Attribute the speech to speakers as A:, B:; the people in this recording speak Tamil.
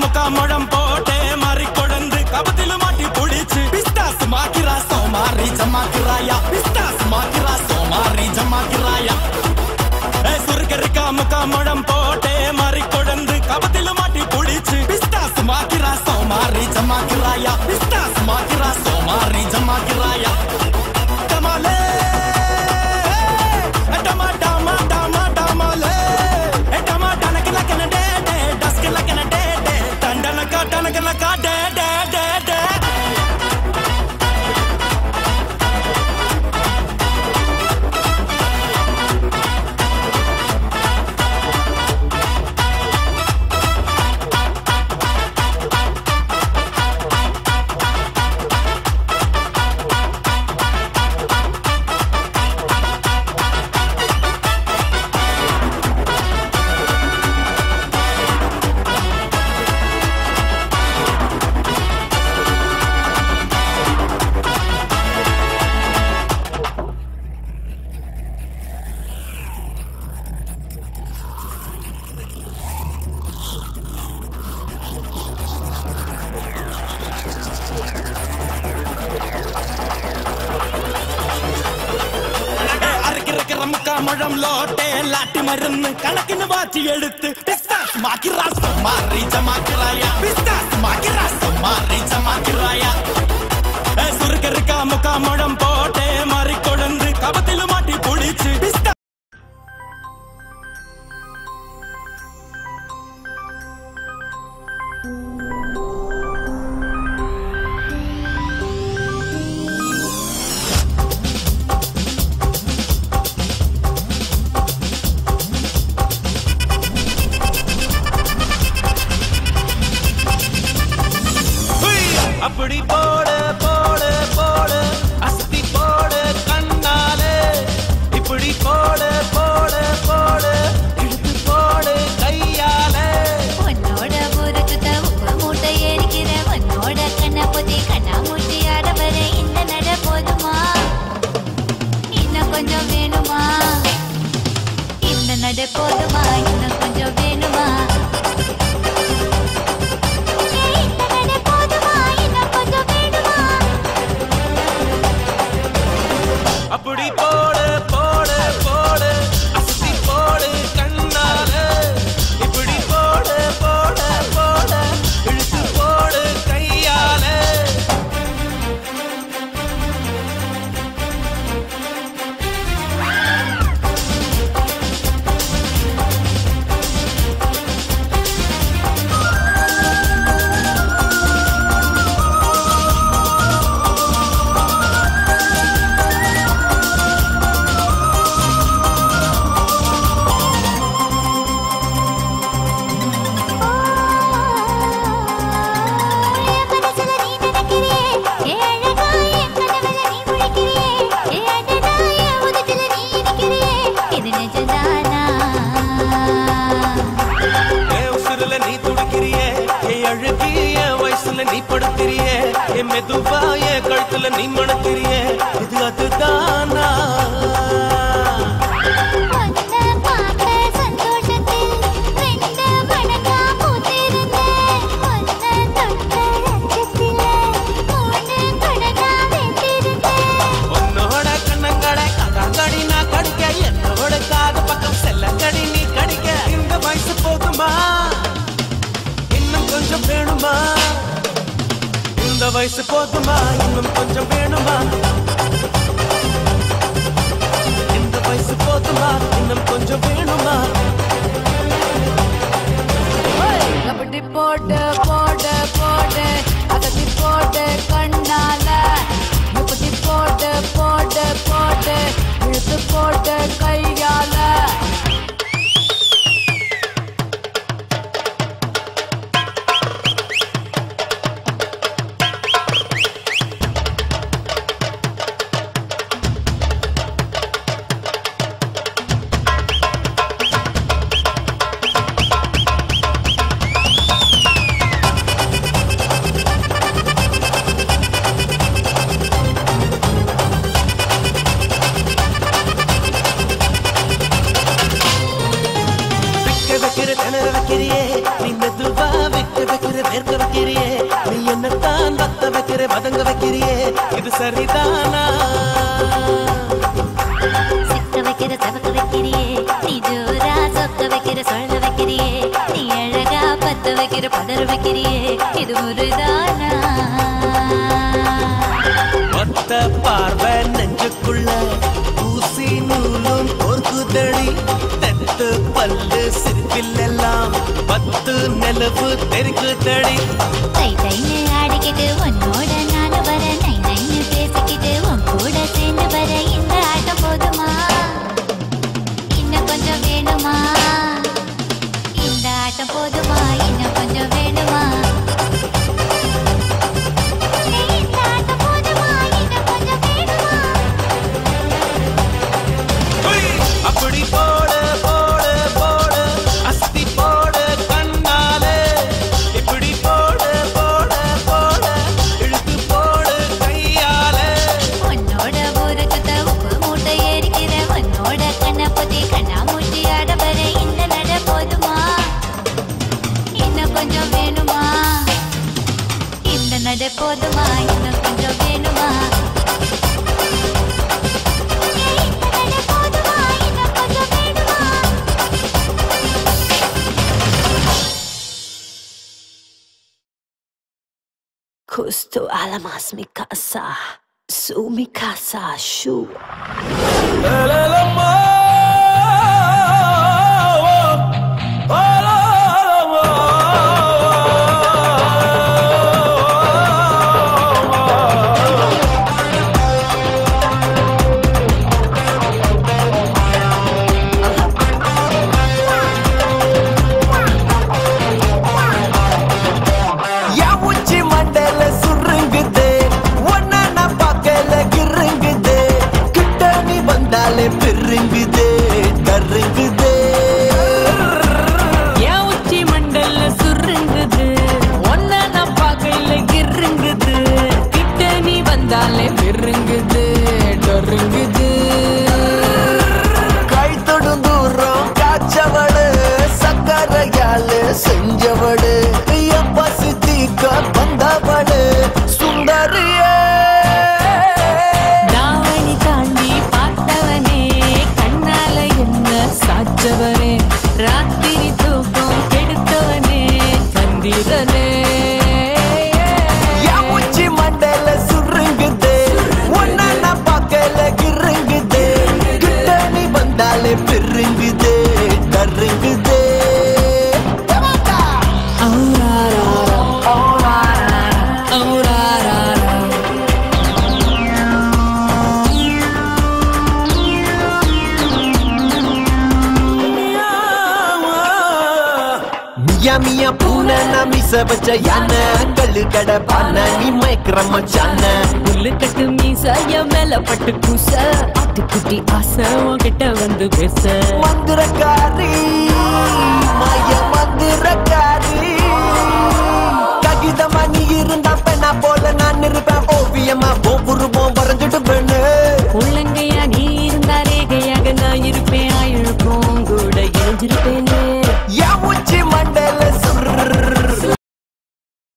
A: முக்கா முழம் போட்டே மாறி கொழுந்து கபத்தில மாட்டி புடிச்சு பிஸ்தாஸ் மாக்கிரா சோமாரி ஜமாக்கிராயா பிஸ்தாஸ் மாக்கிரா சோமாரி ஜமாக்கிராயா சுருக்கரிக்கா முக்கா முழம் போட்டே மாறி கொழுந்து கபத்தில மாட்டி புடிச்சு பிஸ்தாஸ் மாக்கிரா சோமாரி ஜமாக்கிராயா பிஸ்தாஸ் மாக்கிரா சோமாரி ஜமாக்கிராயா டமாலே டமா டமா டமா டமாலே டமா டனக்கல கனடே டஸ்கல கனடே டண்டனக்கா டனக்கலக்கா டே டே டே டே முழம் லோட்டே லாட்டி மருந்து கணக்குன்னு வாச்சி எடுத்து பிஸ்தாஸ் மாக்கிரா சோமாரி ஜமாக்கிராயா பிஸ்தாஸ் மாக்கிரா சோமாரி ஜமாக்கிராயா சுருக்கரிக்கா முக்கா முழம் போட்டே மாறி கொழுந்து கபத்தில மாட்டி புடிச்சு பிஸ்தா
B: அப்படி போடு போடு போடு அஸ்தி போடு கண்ணாலே இப்படி போடு போடு போடு இழுத்து போடு கையாலே
C: உன்னோட ஒரு சுத்த உப்பு மூட்டை ஏறிக்கிற உன்னோட கண்ணா பொத்தி கண்ணா மூட்டி ஆட வர இந்த நட போதுமா இன்னும் கொஞ்சம் வேணுமா இந்த நட போதுமா இன்னும் கொஞ்சம் வேணுமா
B: அப்படி போடு போடு போடு அஸ்தி போடு கண்ணாலே இப்படி போடு போடு போடு இழுத்து போடு கையாலே நீ படுத்திரியே என் மெதுவாய கழுத்துல நீ மணத்திரியே இது அதுதானா உன்னோட கண்ணங்களை கதங்கடி நான் கடிக்க என்னோட காது பக்கம் செல்லங்கடி நீ கடிக்க இந்த வயசு போதுமா இன்னும் கொஞ்சம் வேணுமா இந்த வயசு போதுமா இன்னும் கொஞ்சம் வேணுமா இந்த வயசு போதுமா இன்னும் கொஞ்சம் வேணுமா
C: அப்படி போட்டு போட்டு போட்டு அகத்தி போட்டு கண்ணால இப்படி போட்டு போட்டு போட்டு இழுத்து போட்டு கையால
B: வைக்கிற திணற வைக்கிறியே நீ மெதுவா விட்டு வைக்கிற வேர்க்க வைக்கிறியே நீ என்னத்தான் வத்த வைக்கிற வதங்க வைக்கிறியே இது சரிதானா
C: சிக்க வைக்கிற சவக்க வைக்கிறியே நீ ஜோரா சொக்க வைக்கிற சொல்ல வைக்கிறியே நீ அழகா பத்த வைக்கிற பதற வைக்கிறியே இது முருதானா
B: ஒத்த பார்வை நெஞ்சுக்குள்ள ஊசி நூலும் பொறுக்குதடி தெத்து பல்லு சிரிப்பிலெல்லாம் 10 நிலவு தெரிக்குதடி
C: தை தைன்னு ஆடிக்கிட்டு உன்னோட நானு வர நை நைன்னு பேசிக்கிட்டு உன் கூட சேர்ந்து வர இந்த ஆட்டம் போதுமா இன்னும் கொஞ்சம் வேணுமா இந்த ஆட்டம் போதுமா இன்னும் கொஞ்சம் வேணுமா இந்த ஆட்டம் போதுமா இன்னும் கொஞ்சம் வேணுமா
B: அப்படி போடு போடு போடு அஸ்தி போடு கண்ணாலே இப்படி போடு போடு போடு இழுத்து போடு கையாலே
C: உன்னோட ஊருக்கு உப்பு மூட்டை ஏறிக்கிற உன்னோட கண்ணை பத்தி கண்ணா மூட்டி ஆட வர இந்த நட போதுமா இன்னும் கொஞ்சம் வேணுமா இந்த நட போதுமா இன்னும் கொஞ்சம் வேணுமா இந்த நட போதுமா இன்னும் கொஞ்சம் வேணுமா
D: Justo a la más mi casa, su mi casa, shu.
B: பெருங்குதே கருங்குதே
D: என் உச்சி மண்டல சுருங்குது ஒன்ன நான் பார்க்கையில கிருங்குது கிட்ட நீ வந்தாலே பெருங்குது டொருங்குது
B: கை தொடும் தூரம் காய்ச்சவளு சக்கரையால செஞ்சவளு என் பசி தீக்க வந்தவளு சுந்தரியே
D: தாவணி தாண்டி பார்த்தவனே கண்ணால என்ன சாச்சவனே ராத்திரி தூக்கம் கெடுத்தவனே சந்திரனே
B: என் உச்சி மண்டல சுருங்குதே ஒன்ன நான் பார்க்கல கிருங்குதே கிட்ட நீ வந்தாலே பெருங்குதே கருங்குதே மியா பூனை நான் மிச வச்ச யானை கல்லு கடை பானை நீ மயக்கிற மச்சான
D: புல்லு கட்டு மீசாய மேல பட்டு பூச ஆட்டுக்குட்டி ஆசை உன்கிட்ட வந்து பேச
B: மந்திரக்காரி மாய